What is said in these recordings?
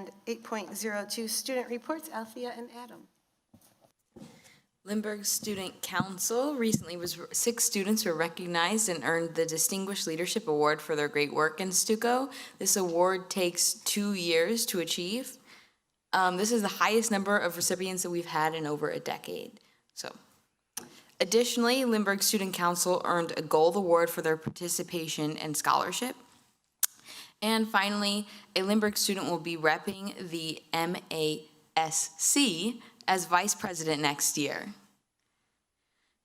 And 8.02 student reports, Althea and Adam. Lindbergh Student Council recently 6 students were recognized and earned the Distinguished Leadership Award for their great work in Stuco. This award takes 2 years to achieve. This is the highest number of recipients that we've had in over a decade. Additionally, Lindbergh Student Council earned a Gold Award for their participation and scholarship. And finally, a Lindbergh student will be repping the MASC as vice president next year.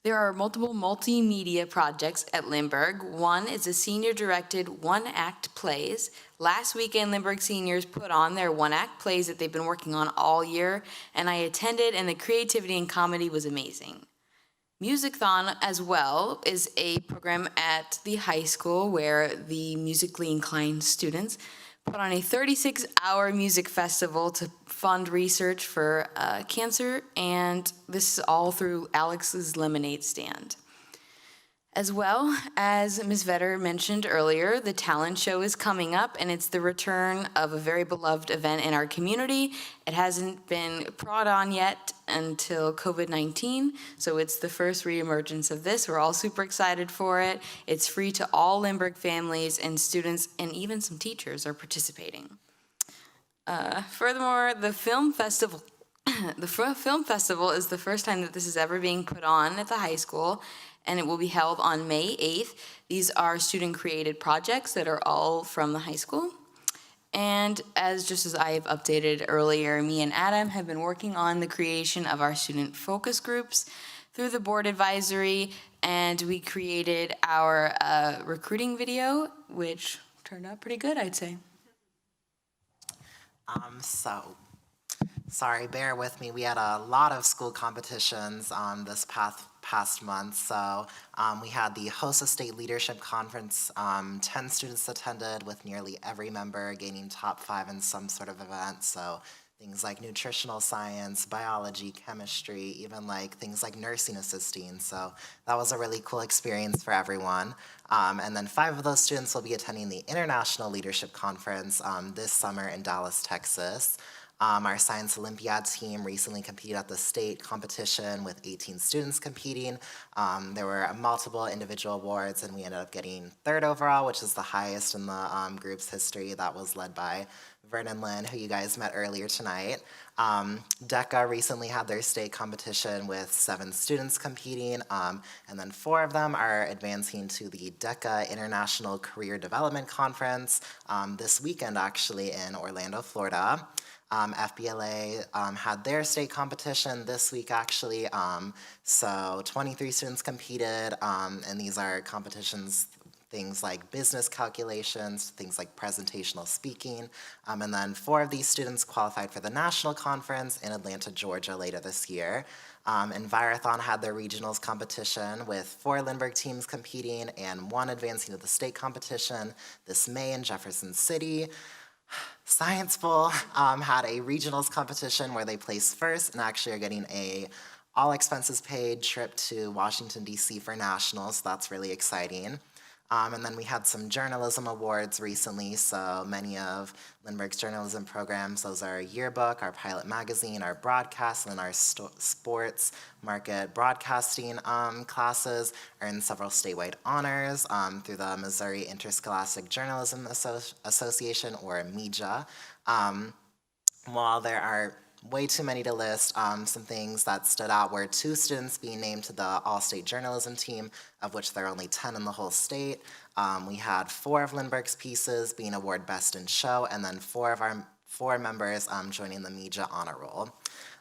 There are multiple multimedia projects at Lindbergh. One is a senior-directed one-act plays. Last weekend, Lindbergh seniors put on their one-act plays that they've been working on all year, and I attended, and the creativity and comedy was amazing. Musicthon as well is a program at the high school where the musically inclined students put on a 36-hour music festival to fund research for cancer, and this is all through Alex's Lemonade Stand. As well, as Ms. Vetter mentioned earlier, the talent show is coming up, and it's the return of a very beloved event in our community. It hasn't been brought on yet until COVID-19, so it's the first reemergence of this. We're all super excited for it. It's free to all Lindbergh families, and students and even some teachers are participating. Furthermore, the film festival is the first time that this is ever being put on at the high school, and it will be held on May 8th. These are student-created projects that are all from the high school. And just as I have updated earlier, me and Adam have been working on the creation of our student focus groups through the board advisory, and we created our recruiting video, which turned out pretty good, I'd say. Sorry, bear with me. We had a lot of school competitions this past month. So we had the HOSA State Leadership Conference. 10 students attended, with nearly every member gaining top 5 in some sort of event. So things like nutritional science, biology, chemistry, even like things like nursing assisting. So that was a really cool experience for everyone. And then 5 of those students will be attending the International Leadership Conference this summer in Dallas, Texas. Our Science Olympiad team recently competed at the state competition with 18 students competing. There were multiple individual awards, and we ended up getting 3rd overall, which is the highest in the group's history. That was led by Vernon Lynn, who you guys met earlier tonight. DECA recently had their state competition with 7 students competing, and then 4 of them are advancing to the DECA International Career Development Conference this weekend, actually, in Orlando, Florida. FBLA had their state competition this week, actually. So 23 students competed, and these are competitions, things like business calculations, things like presentational speaking. And then 4 of these students qualified for the national conference in Atlanta, Georgia later this year. Envirothon had their regionals competition with 4 Lindbergh teams competing and 1 advancing to the state competition this May in Jefferson City. Science Bowl had a regionals competition where they placed first and actually are getting a all expenses paid trip to Washington, D.C. for nationals, so that's really exciting. And then we had some journalism awards recently, so many of Lindbergh's journalism programs, those are our yearbook, our pilot magazine, our broadcast, and then our sports market broadcasting classes earned several statewide honors through the Missouri Interscholastic Journalism Association, or MEJA. While there are way too many to list, some things that stood out were 2 students being named to the All-State Journalism team, of which there are only 10 in the whole state. We had 4 of Lindbergh's pieces being awarded Best in Show, and then 4 of our 4 members joining the MEJA Honor Roll.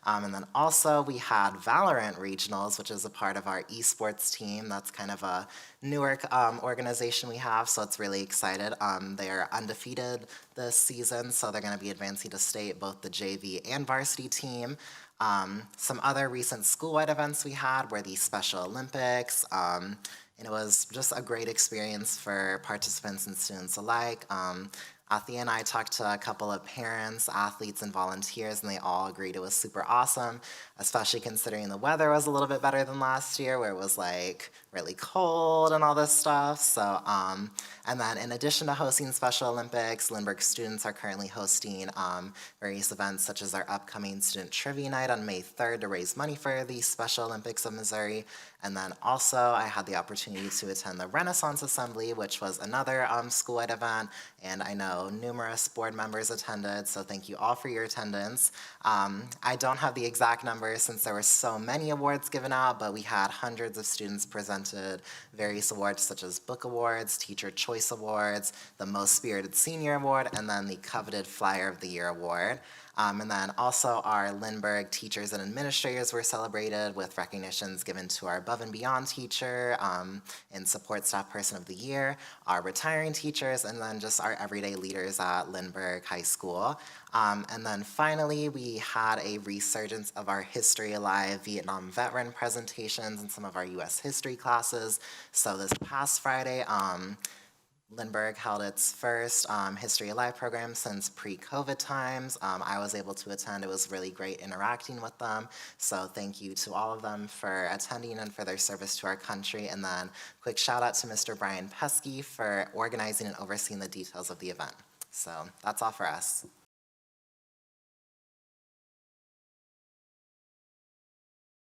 And then also we had Valorant Regionals, which is a part of our esports team. That's kind of a newer organization we have, so it's really excited. They are undefeated this season, so they're going to be advancing to state, both the JV and varsity team. Some other recent school-wide events we had were the Special Olympics, and it was just a great experience for participants and students alike. Althea and I talked to a couple of parents, athletes, and volunteers, and they all agreed it was super awesome, especially considering the weather was a little bit better than last year, where it was like really cold and all this stuff. So, and then in addition to hosting Special Olympics, Lindbergh students are currently hosting various events such as our upcoming Student Trivia Night on May 3rd to raise money for the Special Olympics of Missouri. And then also I had the opportunity to attend the Renaissance Assembly, which was another school-wide event, and I know numerous board members attended, so thank you all for your attendance. I don't have the exact numbers since there were so many awards given out, but we had hundreds of students presented various awards such as book awards, teacher choice awards, the most spirited senior award, and then the coveted flyer of the year award. And then also our Lindbergh teachers and administrators were celebrated with recognitions given to our above and beyond teacher and support staff person of the year, our retiring teachers, and then just our everyday leaders at Lindbergh High School. And then finally, we had a resurgence of our History Alive Vietnam veteran presentations in some of our U.S. history classes. So this past Friday, Lindbergh held its first History Alive program since pre-COVID times. I was able to attend. It was really great interacting with them. So thank you to all of them for attending and for their service to our country. And then quick shout out to Mr. Brian Pesky for organizing and overseeing the details of the event. So that's all for us.